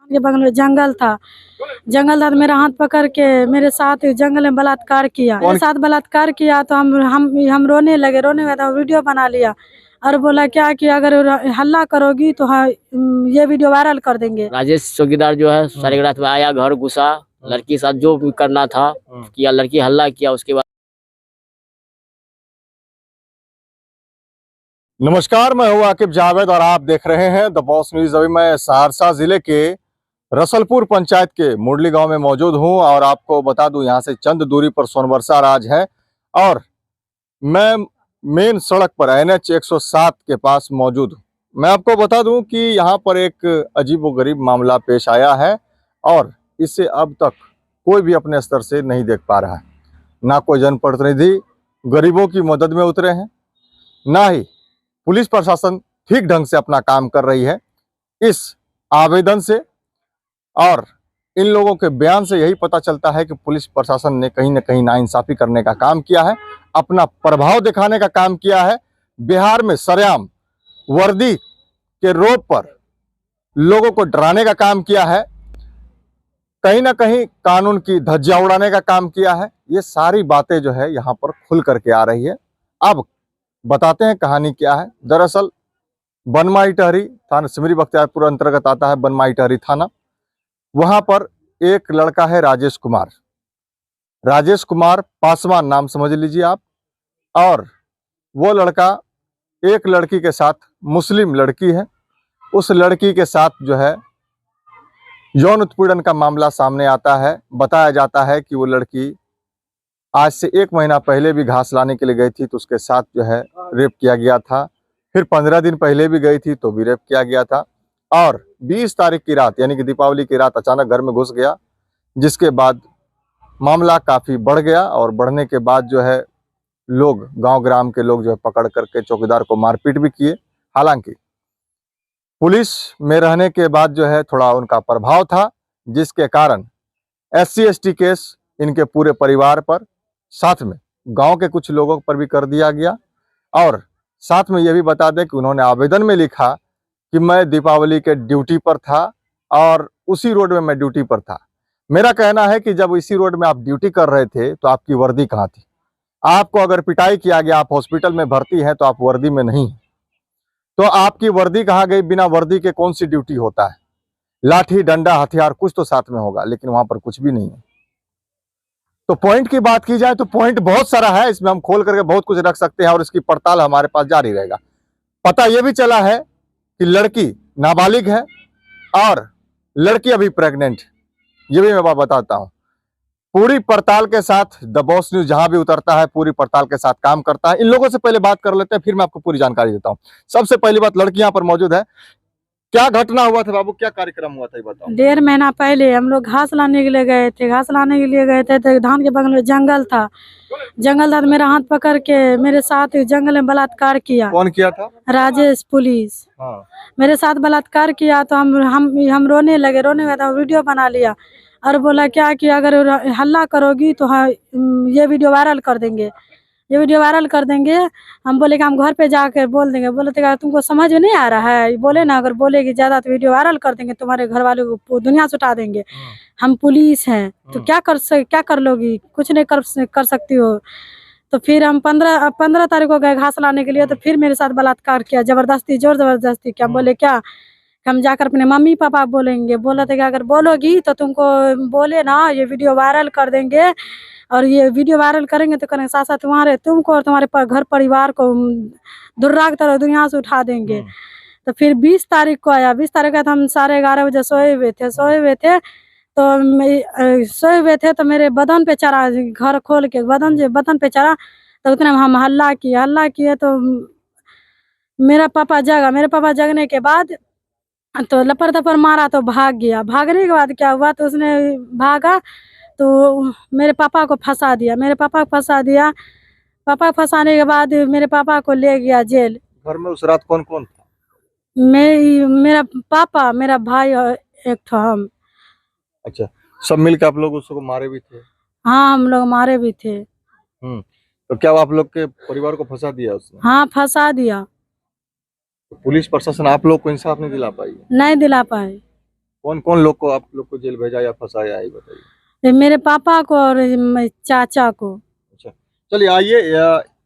के बगल में जंगल था। तो मेरा हाथ पकड़ के मेरे साथ जंगल में बलात्कार किया। मेरे साथ बलात्कार किया तो हम रोने लगे। रोने लगे तो वीडियो बना लिया और बोला क्या कि अगर हल्ला करोगी तो हाँ ये वीडियो वायरल कर देंगे। राजेश चौकीदार जो है साढ़े रात में आया, घर घुसा, लड़की के साथ जो भी करना था किया। लड़की हल्ला किया, उसके बाद नमस्कार, मैं हूं आकिब जावेद और आप देख रहे हैं द बॉस न्यूज। अभी मैं सहरसा जिले के रसलपुर पंचायत के मुरली गांव में मौजूद हूं और आपको बता दूं यहां से चंद दूरी पर सोनबरसा राज है और मैं मेन सड़क पर NH 107 के पास मौजूद हूं। मैं आपको बता दूं कि यहां पर एक अजीबोगरीब मामला पेश आया है और इसे अब तक कोई भी अपने स्तर से नहीं देख पा रहा है। ना कोई जनप्रतिनिधि गरीबों की मदद में उतरे हैं, ना ही पुलिस प्रशासन ठीक ढंग से अपना काम कर रही है। इस आवेदन से और इन लोगों के बयान से यही पता चलता है कि पुलिस प्रशासन ने कहीं ना कहीं नाइंसाफी करने का काम किया है, अपना प्रभाव दिखाने का काम किया है। बिहार में सरेआम वर्दी के रोप पर लोगों को डराने का काम किया है, कहीं ना कहीं कानून की धज्जियां उड़ाने का काम किया है। ये सारी बातें जो है यहाँ पर खुल करके आ रही है। अब बताते हैं कहानी क्या है। दरअसल बनमाई टहरी थाना सिमरी बख्तियारपुर अंतर्गत आता है, बनमाई टहरी थाना। वहां पर एक लड़का है राजेश कुमार पासवान नाम समझ लीजिए आप। और वो लड़का एक लड़की के साथ, मुस्लिम लड़की है, उस लड़की के साथ जो है यौन उत्पीड़न का मामला सामने आता है। बताया जाता है कि वो लड़की आज से 1 महीना पहले भी घास लाने के लिए गई थी तो उसके साथ जो है रेप किया गया था। फिर 15 दिन पहले भी गई थी तो भी रेप किया गया था। और 20 तारीख की रात यानी कि दीपावली की रात अचानक घर में घुस गया, जिसके बाद मामला काफ़ी बढ़ गया और बढ़ने के बाद जो है लोग, गांव ग्राम के लोग जो है पकड़ करके चौकीदार को मारपीट भी किए। हालांकि पुलिस में रहने के बाद जो है थोड़ा उनका प्रभाव था, जिसके कारण SC ST केस इनके पूरे परिवार पर, साथ में गांव के कुछ लोगों पर भी कर दिया गया। और साथ में यह भी बता दें कि उन्होंने आवेदन में लिखा कि मैं दीपावली के ड्यूटी पर था और उसी रोड में मैं ड्यूटी पर था। मेरा कहना है कि जब इसी रोड में आप ड्यूटी कर रहे थे तो आपकी वर्दी कहाँ थी? आपको अगर पिटाई किया गया, आप हॉस्पिटल में भर्ती हैं तो आप वर्दी में नहीं, तो आपकी वर्दी कहाँ गई? बिना वर्दी के कौन सी ड्यूटी होता है? लाठी डंडा हथियार कुछ तो साथ में होगा, लेकिन वहां पर कुछ भी नहीं है। तो पॉइंट की बात की जाए तो पॉइंट बहुत सारा है, इसमें हम खोल करके बहुत कुछ रख सकते हैं और इसकी पड़ताल हमारे पास जारी रहेगा। पता यह भी चला है कि लड़की नाबालिग है और लड़की अभी प्रेग्नेंट, ये भी मैं बताता हूं। पूरी पड़ताल के साथ द बॉस न्यूज जहां भी उतरता है पूरी पड़ताल के साथ काम करता है। इन लोगों से पहले बात कर लेते हैं, फिर मैं आपको पूरी जानकारी देता हूं। सबसे पहली बात, लड़की यहाँ पर मौजूद है। क्या घटना हुआ था बाबू, क्या कार्यक्रम हुआ था ये बताओ। 1.5 महीना पहले हम लोग घास लाने के लिए गए थे। घास लाने के लिए गए थे तो धान के बगल में जंगल था। तो मेरा हाथ पकड़ के मेरे साथ जंगल में बलात्कार किया। कौन किया था? राजेश पुलिस। हाँ। मेरे साथ बलात्कार किया तो हम रोने लगे। रोने लगे तो वीडियो बना लिया और बोला क्या कि अगर हल्ला करोगी तो हाँ ये वीडियो वायरल कर देंगे, ये वीडियो वायरल कर देंगे। हम बोले कि हम घर पे जाकर बोल देंगे। बोले थे तुमको समझ में नहीं आ रहा है? बोले ना अगर बोलेगी ज्यादा तो वीडियो वायरल कर देंगे, तुम्हारे घर वालों को दुनिया से उठा देंगे। हम पुलिस हैं तो क्या कर लोगी? कुछ नहीं कर सकती हो। तो फिर हम 15 तारीख को गए घास लाने के लिए, तो फिर मेरे साथ बलात्कार किया, जबरदस्ती, जोर जबरदस्ती किया। बोले क्या हम जाकर अपने मम्मी पापा बोलेंगे। बोला था कि अगर बोलोगी तो तुमको बोले ना ये वीडियो वायरल कर देंगे, और ये वीडियो वायरल करेंगे तो करेंगे साथ साथ तुमको और तुम्हारे घर परिवार को दुर्रा की तरह दुनिया से उठा देंगे। तो फिर 20 तारीख को आया। 20 तारीख को हम 11:30 बजे सोए हुए थे। सोए हुए थे तो मेरे बदन पे चढ़ा, घर खोल के बदन पे चढ़ा। तो उतने में हम हल्ला किए तो मेरा पापा जगा। मेरे पापा जगने के बाद तो लपड़ थप्पड़ मारा तो भाग गया। भागने के बाद क्या हुआ, तो उसने भागा तो मेरे पापा को फंसा दिया। पापा को फंसाने के बाद मेरे पापा को ले गया जेल। घर में उस रात कौन कौन था? मेरा पापा, मेरा भाई और एक ठो हम। अच्छा, सब मिलकर आप लोग उसको मारे भी थे? हाँ, हम लोग मारे भी थे। तो क्या आप लोग के परिवार को फंसा दिया उसने? हाँ, फंसा दिया। तो पुलिस प्रशासन आप लोग को इंसाफ नहीं दिला पाई? नहीं दिला पाए। कौन कौन लोग को आप लोग को जेल भेजा या फंसाया है, ये बताइए। ये मेरे पापा को और चाचा को। अच्छा, चलिए आइए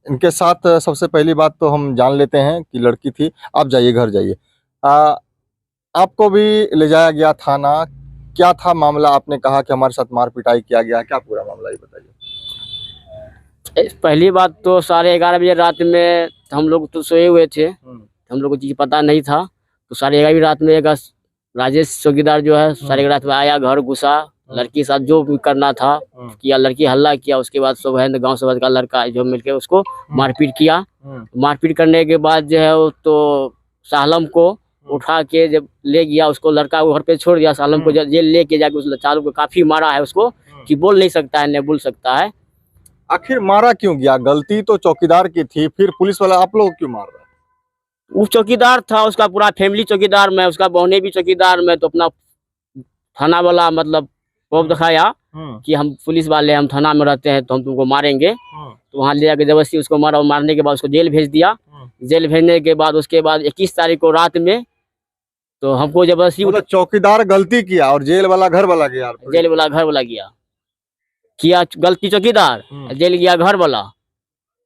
इनके साथ सबसे पहली बात तो हम जान लेते हैं कि लड़की थी। आप जाइए, घर जाइए। आपको भी ले जाया गया थाना, क्या था मामला? आपने कहा कि हमारे साथ मार पिटाई किया गया, क्या पूरा मामला, ये बताइए। पहली बात तो 11:30 बजे रात में हम लोग तो सोए हुए थे, हम लोग को चीज़ पता नहीं था। तो 11:30 रात में एक राजेश चौकीदार जो है 11:30 में आया, घर घुसा, लड़की के साथ जो भी करना था किया, लड़की हल्ला किया। उसके बाद सब है गाँव समाज का लड़का जो मिलके उसको मारपीट किया। मारपीट करने के बाद जो है वो तो सालम को उठा के जब ले गया, उसको लड़का को घर पे छोड़ दिया, सालम को जेल लेके जाके उस चालू को काफी मारा है उसको, कि बोल नहीं सकता है, नहीं बोल सकता है। आखिर मारा क्यों गया? गलती तो चौकीदार की थी, फिर पुलिस वाला आप लोग क्यों मार रहे हैं? वो चौकीदार था, उसका पूरा फैमिली चौकीदार में, उसका बहने भी चौकीदार में। तो अपना थाना वाला मतलब वो दिखाया कि हम पुलिस वाले, हम थाना में रहते हैं तो हम तुमको मारेंगे। तो वहाँ ले जाकर जबरदस्ती उसको मारा। मारने के बाद उसको जेल भेज दिया। जेल भेजने के बाद उसके बाद 21 तारीख को रात में तो हमको जबरदस्ती मतलब चौकीदार गलती किया और जेल वाला घर वाला गया? जेल वाला घर वाला गया, किया गलती चौकीदार, जेल गया घर वाला,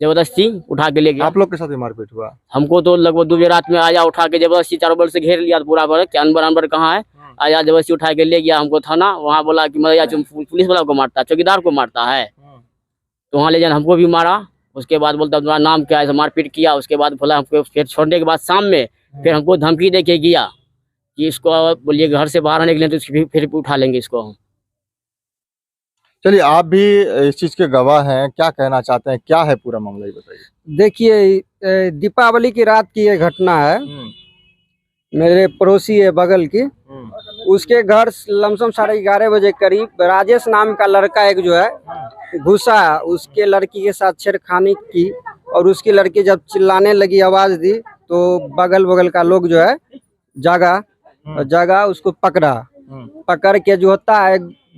जबरदस्ती उठा के ले गया। आप लोग के साथ ही मारपीट हुआ? हमको तो लगभग 2 बजे रात में आया, उठा के जबरदस्ती चारों बगल से घेर लिया पूरा बड़े कि अनबर कहाँ है, आया जबरदस्ती उठा के ले गया हमको थाना। वहाँ बोला कि मतलब तुम पुलिस वाला को मारता है, चौकीदार को मारता है। तो वहाँ ले जाना हमको भी मारा। उसके बाद बोलता तुम्हारा नाम क्या है, मारपीट किया। उसके बाद बोला हमको, फिर छोड़ने के बाद शाम में फिर हमको धमकी दे के गया कि इसको बोलिए घर से बाहर आने के लिए तो फिर उठा लेंगे इसको हम। चलिए, आप भी इस चीज के गवाह हैं, क्या कहना चाहते हैं, क्या है पूरा मामला, ये बताइए। देखिए, दीपावली की रात की ये घटना है। मेरे पड़ोसी है बगल की, उसके घर लमसम 11:30 बजे करीब राजेश नाम का लड़का एक जो है घुसा, उसके लड़की के साथ छेड़खानी की। और उसकी लड़की जब चिल्लाने लगी, आवाज दी, तो बगल का लोग जो है जागा उसको पकड़ा। पकड़ के जो होता है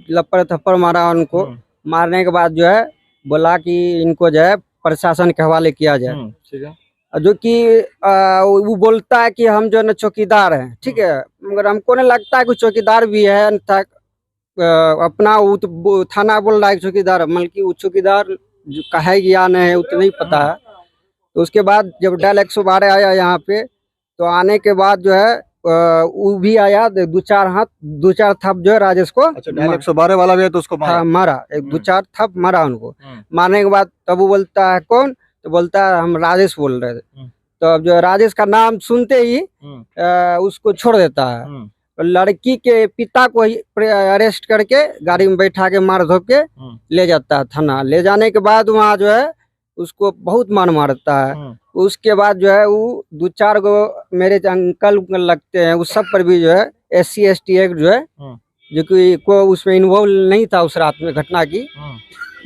लपड़ थप्पड़ मारा उनको। मारने के बाद जो है बोला कि इनको जो है प्रशासन के हवाले किया जाए। ठीक है। जो कि वो बोलता है कि हम जो है ना चौकीदार हैं, ठीक है, मगर हमको नहीं लगता है कि चौकीदार भी है। अपना वो तो थाना बोल रहा है चौकीदार, बल्कि वो चौकीदार जो कहे या नहीं है उतना ही पता है। तो उसके बाद जब डायल 112 आया यहाँ पे, तो आने के बाद जो है वो भी आया, 2-4 थप जो है राजेश को। अच्छा, डायल 112 वाला भी है तो उसको मारा? हाँ, मारा, 2-4 थप मारा उनको। मारने के बाद तब वो बोलता है कौन, तो बोलता है हम राजेश बोल रहे थे। तो अब जो राजेश का नाम सुनते ही उसको छोड़ देता है। लड़की के पिता को अरेस्ट करके गाड़ी में बैठा के मार धो के ले जाता है थाना। ले जाने के बाद वहाँ जो है उसको बहुत मारता है। उसके बाद जो है वो 2-4 गो मेरे अंकल लगते हैं, उस सब पर भी जो है SC ST एक्ट जो है, जो कि को उसमें इन्वॉल्व नहीं था उस रात में घटना की,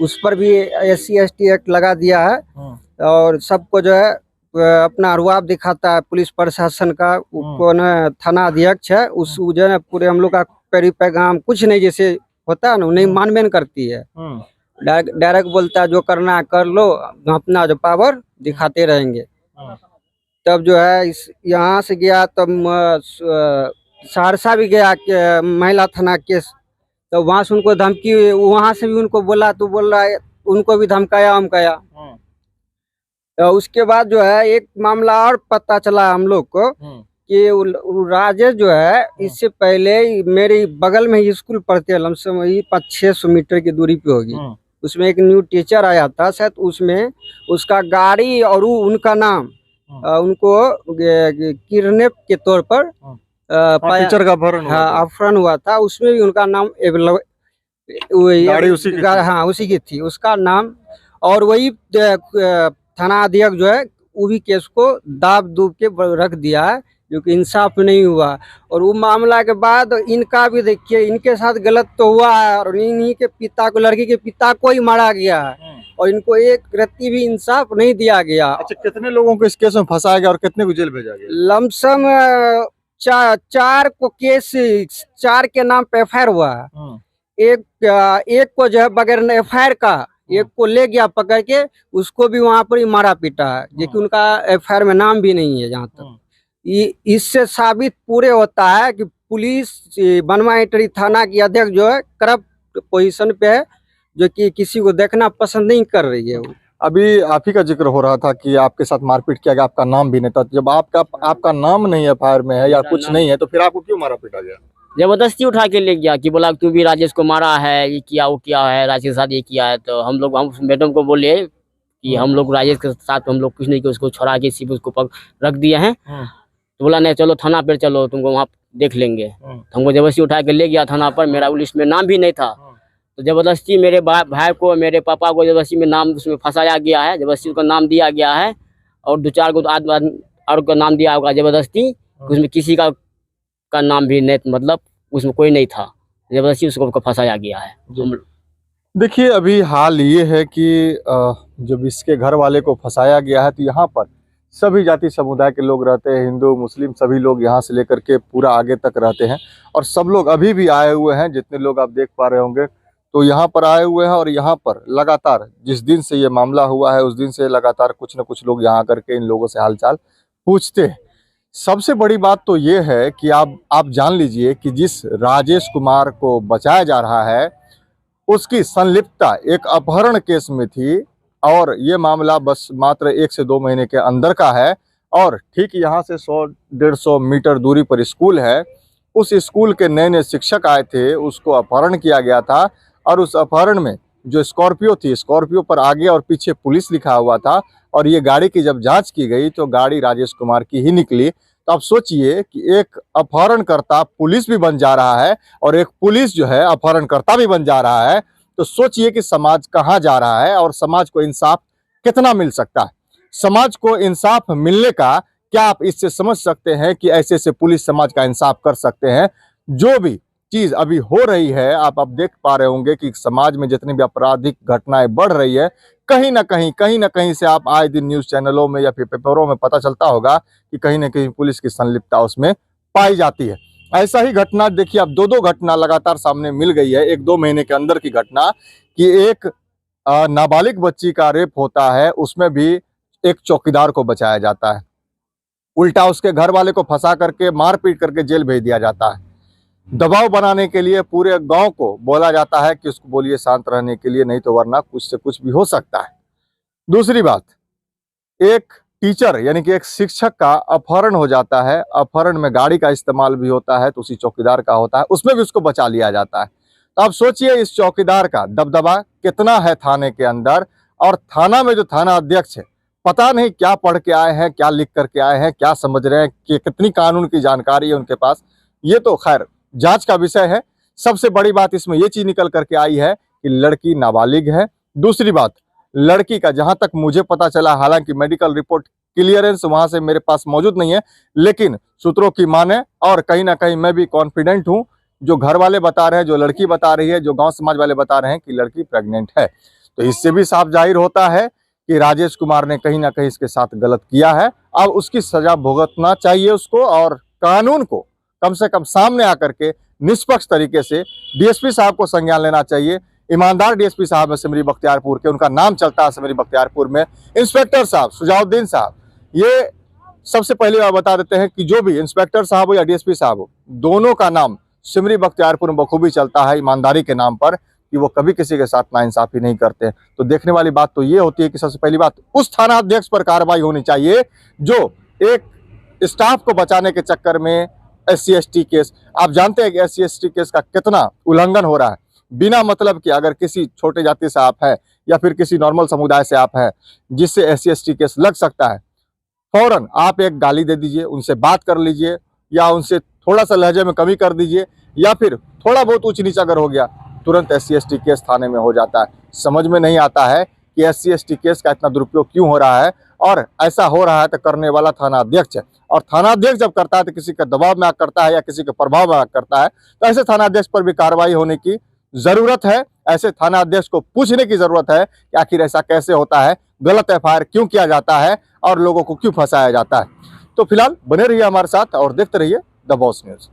उस पर भी SC ST एक्ट लगा दिया है। और सबको जो है अपना रुआब दिखाता है पुलिस प्रशासन का। कौन थाना अध्यक्ष है, उस जो है पूरे हम लोग का पैगाम कुछ नहीं, जैसे होता है ना, नहीं मानबेन करती है। डायरेक्ट बोलता है जो करना है कर लो, अपना जो पावर दिखाते रहेंगे। तब जो है यहाँ से गया, तब सहरसा भी गया महिला थाना केस। तो वहाँ से उनको धमकी, वहाँ से भी उनको बोला, तो बोल रहा है उनको भी धमकाया हमकाया। उसके बाद जो है एक मामला और पता चला हम लोग को कि राजेश जो है इससे पहले मेरे बगल में ही स्कूल पढ़ते हैं, लमसम 500-600 मीटर की दूरी पे होगी। उसमें एक न्यू टीचर आया था शायद, उसमें उसका गाड़ी और उनका नाम उनको किडनैप के तौर पर टीचर का अपहरण हुआ था। उसमें भी उनका नाम गाड़ी उसी की थी, उसका नाम। और वही थाना अध्यक्ष जो है वो भी केस को दाब दूब के रख दिया है, जो कि इंसाफ नहीं हुआ। और वो मामला के बाद इनका भी देखिए, इनके साथ गलत तो हुआ है, और इन्हीं के पिता को, लड़की के पिता को ही मारा गया है, और इनको एक रत्ती भी इंसाफ नहीं दिया गया। अच्छा, कितने लोगों को इस केस में फंसाया गया और कितने को जेल भेजा गया? लमसम 4 को केस, 4 के नाम पे FIR हुआ है। एक को जो है बगैर FIR का, एक को ले गया पकड़ के, उसको भी वहाँ पर ही मारा पीटा है, जबकि उनका FIR में नाम भी नहीं है। जहाँ तक इससे साबित पूरे होता है कि पुलिस बनवाईटरी थाना की अध्यक्ष जो है करप्ट पोजीशन पे है, जो कि किसी को देखना पसंद नहीं कर रही है वो। अभी आप ही का जिक्र हो रहा था कि आपके साथ मारपीट किया गया, आपका नाम भी नहीं था। जब आपका नाम नहीं एफआईआर में है या कुछ नहीं है तो फिर आपको क्यों मारा पीटा गया? जबरदस्ती उठा के ले गया कि बोला तू भी राजेश को मारा है, ये किया वो किया है, राजेश के साथ ये किया है। तो हम मैडम को बोले कि हम लोग राजेश के साथ हम लोग कुछ नहीं किया, उसको छोड़ा के सिर्फ उसको रख दिए हैं। तो बोला नहीं चलो थाना पर चलो, तुमको वहाँ देख लेंगे। तो हमको जबरदस्ती उठा के ले गया थाना पर। मेरा लिस्ट में नाम भी नहीं था, तो जबरदस्ती मेरे भाई को, मेरे पापा को जबरदस्ती में नाम उसमें फंसाया गया है, जबरदस्ती उसका नाम दिया गया है। और 2-4 को आदमी और का नाम दिया होगा जबरदस्ती, उसमें किसी का नाम भी नहीं, मतलब उसमें कोई नहीं था, जबरदस्ती उसको फंसाया गया है। देखिए अभी हाल ये है कि जब इसके घर वाले को फंसाया गया है तो यहाँ पर सभी जाति समुदाय के लोग रहते हैं, हिंदू मुस्लिम सभी लोग यहाँ से लेकर के पूरा आगे तक रहते हैं। और सब लोग अभी भी आए हुए हैं, जितने लोग आप देख पा रहे होंगे तो यहाँ पर आए हुए हैं। और यहाँ पर लगातार जिस दिन से ये मामला हुआ है उस दिन से लगातार कुछ न कुछ लोग यहाँ करके इन लोगों से हालचाल पूछते हैं। सबसे बड़ी बात तो ये है कि आप जान लीजिए कि जिस राजेश कुमार को बचाया जा रहा है उसकी संलिप्तता एक अपहरण केस में थी, और ये मामला बस मात्र 1 से 2 महीने के अंदर का है। और ठीक यहाँ से 100-150 मीटर दूरी पर स्कूल है। उस स्कूल के नए शिक्षक आए थे, उसको अपहरण किया गया था। और उस अपहरण में जो स्कॉर्पियो थी, स्कॉर्पियो पर आगे और पीछे पुलिस लिखा हुआ था। और ये गाड़ी की जब जांच की गई तो गाड़ी राजेश कुमार की ही निकली। तो आप सोचिए कि एक अपहरणकर्ता पुलिस भी बन जा रहा है और एक पुलिस जो है अपहरणकर्ता भी बन जा रहा है। तो सोचिए कि समाज कहाँ जा रहा है और समाज को इंसाफ कितना मिल सकता है। समाज को इंसाफ मिलने का क्या आप इससे समझ सकते हैं कि ऐसे से पुलिस समाज का इंसाफ कर सकते हैं? जो भी चीज अभी हो रही है आप देख पा रहे होंगे कि समाज में जितनी भी आपराधिक घटनाएं बढ़ रही है, कहीं ना कहीं से आप आए दिन न्यूज चैनलों में या फिर पेपरों में पता चलता होगा कि कहीं ना कहीं पुलिस की संलिप्तता उसमें पाई जाती है। ऐसा ही घटना देखिए, अब 2 घटना लगातार सामने मिल गई है 1-2 महीने के अंदर की घटना, कि एक नाबालिग बच्ची का रेप होता है, उसमें भी एक चौकीदार को बचाया जाता है, उल्टा उसके घर वाले को फंसा करके मारपीट करके जेल भेज दिया जाता है। दबाव बनाने के लिए पूरे गांव को बोला जाता है कि उसको बोलिए शांत रहने के लिए, नहीं तो वरना कुछ से कुछ भी हो सकता है। दूसरी बात, एक टीचर यानी कि एक शिक्षक का अपहरण हो जाता है, अपहरण में गाड़ी का इस्तेमाल भी होता है तो उसी चौकीदार का होता है, उसमें भी उसको बचा लिया जाता है। तो आप सोचिए इस चौकीदार का दबदबा कितना है थाने के अंदर। और थाना में जो थाना अध्यक्ष है, पता नहीं क्या पढ़ के आए हैं, क्या लिख करके आए हैं, क्या समझ रहे हैं, कि कितनी कानून की जानकारी है उनके पास, ये तो खैर जांच का विषय है। सबसे बड़ी बात इसमें ये चीज निकल करके आई है कि लड़की नाबालिग है। दूसरी बात, लड़की का जहां तक मुझे पता चला, हालांकि मेडिकल रिपोर्ट क्लियरेंस वहां से मेरे पास मौजूद नहीं है, लेकिन सूत्रों की माने और कहीं ना कहीं मैं भी कॉन्फिडेंट हूं, जो घर वाले बता रहे हैं, जो लड़की बता रही है, जो गांव समाज वाले बता रहे हैं कि लड़की प्रेग्नेंट है। तो इससे भी साफ जाहिर होता है कि राजेश कुमार ने कहीं ना कहीं इसके साथ गलत किया है। अब उसकी सजा भुगतना चाहिए उसको, और कानून को कम से कम सामने आकर के निष्पक्ष तरीके से डीएसपी साहब को संज्ञान लेना चाहिए। ईमानदार डीएसपी साहब है सिमरी बख्तियारपुर के, उनका नाम चलता है सिमरी बख्तियारपुर में। इंस्पेक्टर साहब सुजाउद्दीन साहब, ये सबसे पहले बात बता देते हैं कि जो भी इंस्पेक्टर साहब हो या डीएसपी साहब हो, दोनों का नाम सिमरी बख्तियारपुर में बखूबी चलता है ईमानदारी के नाम पर, कि वो कभी किसी के साथ नाइंसाफी नहीं करते। तो देखने वाली बात तो ये होती है कि सबसे पहली बात, उस थाना अध्यक्ष पर कार्रवाई होनी चाहिए जो एक स्टाफ को बचाने के चक्कर में SC/ST केस, आप जानते हैं कि SC/ST केस का कितना उल्लंघन हो रहा है। बिना मतलब कि अगर किसी छोटे जाति से आप है या फिर किसी नॉर्मल समुदाय से आप है जिससे SC/ST केस लग सकता है, फौरन आप एक गाली दे दीजिए, उनसे बात कर लीजिए, या उनसे थोड़ा सा लहजे में कमी कर दीजिए, या फिर थोड़ा बहुत ऊंच नीच अगर हो गया, तुरंत SC/ST केस थाने में हो जाता है। समझ में नहीं आता है कि SC/ST केस का इतना दुरुपयोग क्यों हो रहा है, और ऐसा हो रहा है तो करने वाला थाना अध्यक्ष है। और थाना अध्यक्ष जब करता है तो किसी के दबाव में आकर करता है या किसी के प्रभाव में आकर करता है, तो ऐसे थाना अध्यक्ष पर भी कार्रवाई होने की जरूरत है। ऐसे थाना अध्यक्ष को पूछने की जरूरत है कि आखिर ऐसा कैसे होता है, गलत FIR क्यों किया जाता है और लोगों को क्यों फंसाया जाता है। तो फिलहाल बने रहिए हमारे साथ और देखते रहिए द बॉस न्यूज।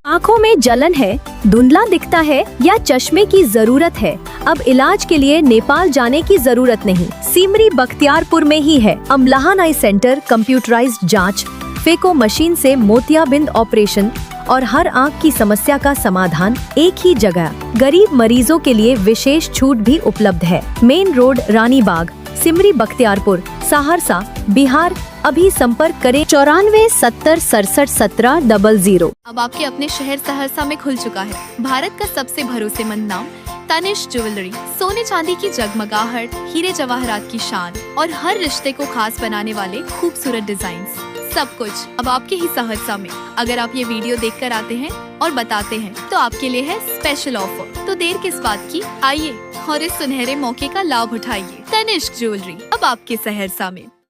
आँखों में जलन है, धुंधला दिखता है या चश्मे की जरूरत है? अब इलाज के लिए नेपाल जाने की जरूरत नहीं, सिमरी बख्तियारपुर में ही है अमलाहन आई सेंटर। कंप्यूटराइज्ड जांच, फेको मशीन से मोतियाबिंद ऑपरेशन और हर आंख की समस्या का समाधान एक ही जगह। गरीब मरीजों के लिए विशेष छूट भी उपलब्ध है। मेन रोड, रानी बाग, सिमरी बख्तियारपुर, सहरसा, बिहार। अभी संपर्क करें 94 70 67 17 00। अब आपके अपने शहर सहरसा में खुल चुका है भारत का सबसे भरोसेमंद नाम तनिष्क ज्वेलरी। सोने चांदी की जगमगाहट, हीरे जवाहरात की शान और हर रिश्ते को खास बनाने वाले खूबसूरत डिजाइन्स, सब कुछ अब आपके ही सहरसा में। अगर आप ये वीडियो देखकर आते हैं और बताते हैं तो आपके लिए है स्पेशल ऑफर। तो देर किस बात की, आइए और इस सुनहरे मौके का लाभ उठाइए। तनिष्क ज्वेलरी अब आपके सहरसा में।